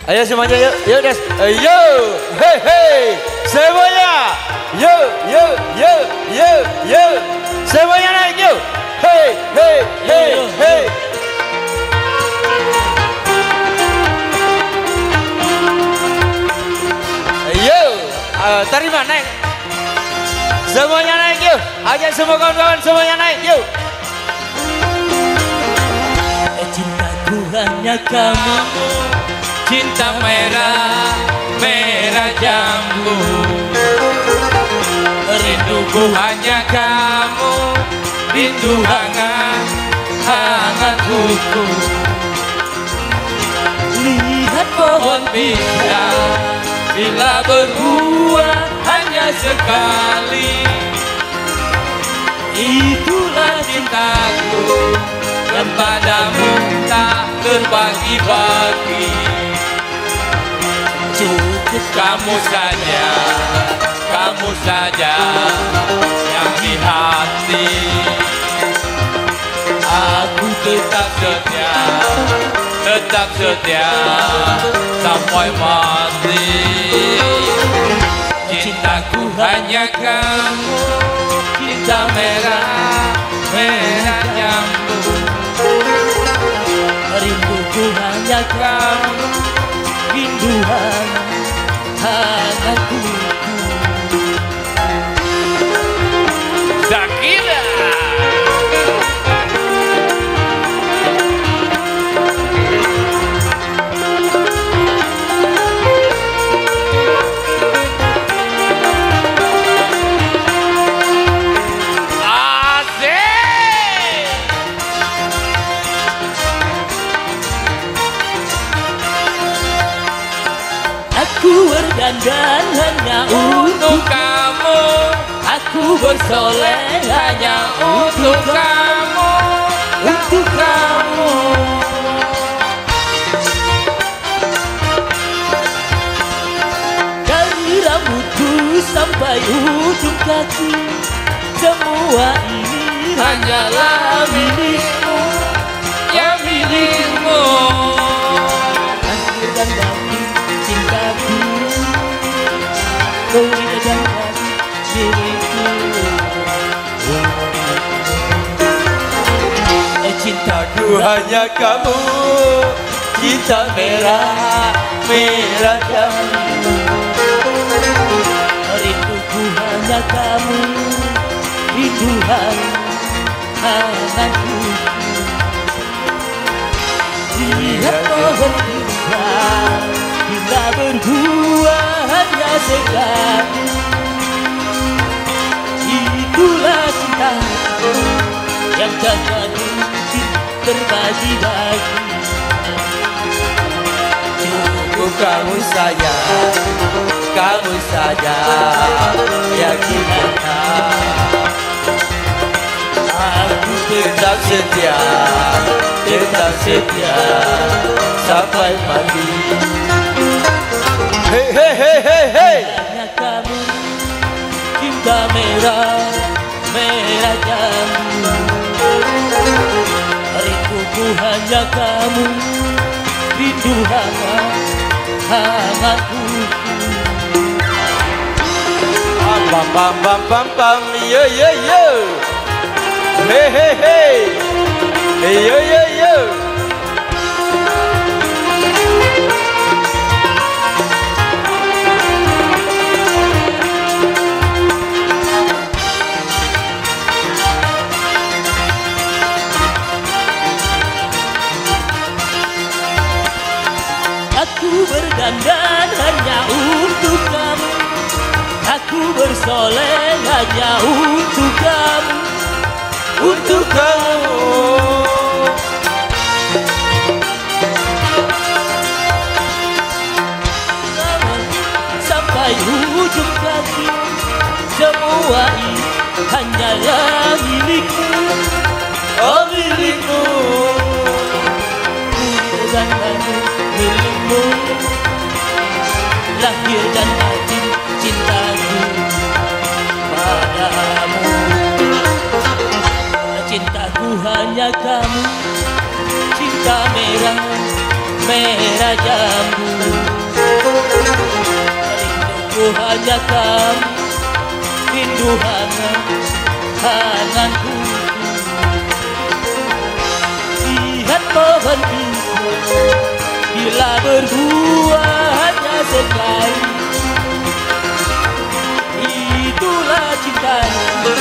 Ayo semuanya yuk, yuk Des. Yo, hei hei, semuanya. Yo, yo, yo, yo, yo. Semuanya naik yuk. Hei, hei, hei, hei. Yo, terima naik. Semuanya naik yuk. Ajak semua kawan-kawan semuanya naik yuk. Cintaku hanya kamu, cinta merah, merah jambu. Rinduku hanya kamu, rindu hangat, hangat kuku. lihat pohon Bila, bila berbuah hanya sekali. Itulah cintaku kepadamu tak terbagi-bagi. cukup Kamu saja yang di hati. Aku tetap setia sampai mati. Cintaku hanya kamu, cinta merah, merah jambu. rinduku hanya kamu, rindu hangat kuku. Zakira. Aku berdandan hanya Untuk kamu, aku bersoleh hanya untuk kamu, untuk kamu. Dari rambutku sampai ujung kaki, semua ini hanyalah milikmu, ya milikmu. Hancur dan daging cintaku, kau dan diriku. Cintaku hanya kamu, cinta merah, merah jambu. Rinduku hanya kamu, rindu hangatku. Lihat pohon bila berbuah hanya sekali. Itulah cinta yang tak mungkin terbagi-bagi. Cukup kamu saja yang kita. Aku tetap setia sampai mati. Hei hei hei hei hei. Hanya kamu, cinta merah, merah jambu. Rinduku hanya kamu, rindu hangat kuku. Bam bam bam bam bam, yo yo yo. Hei hei hei. Yo yo yo. Aku berdandan hanya untuk kamu, aku bersoleh hanya untuk kamu, Untuk kamu. sampai ujung kaki. Semua ini hanyalah milikmu, Oh milikmu. dan hanya milikmu. Lahir dan batin cintaku padamu. Cintaku hanya kamu, cinta merah, merah jambu. Rinduku hanya kamu, rindu hangatku. Lihat pohon itu, bila berbuah hanya sekali. Itulah cintaku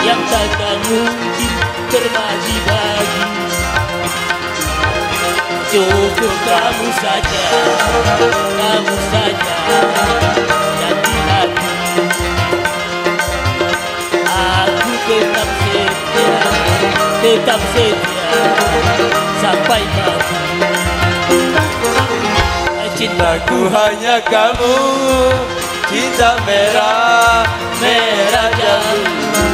yang takkan mungkin terbagi-bagi. Cukup kamu saja yang di hati. Aku tetap setia sampai mati. Cintaku hanya kamu, cinta merah jambu.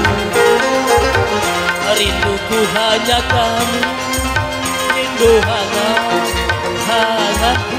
Rinduku hanya kamu, rindu hangatku.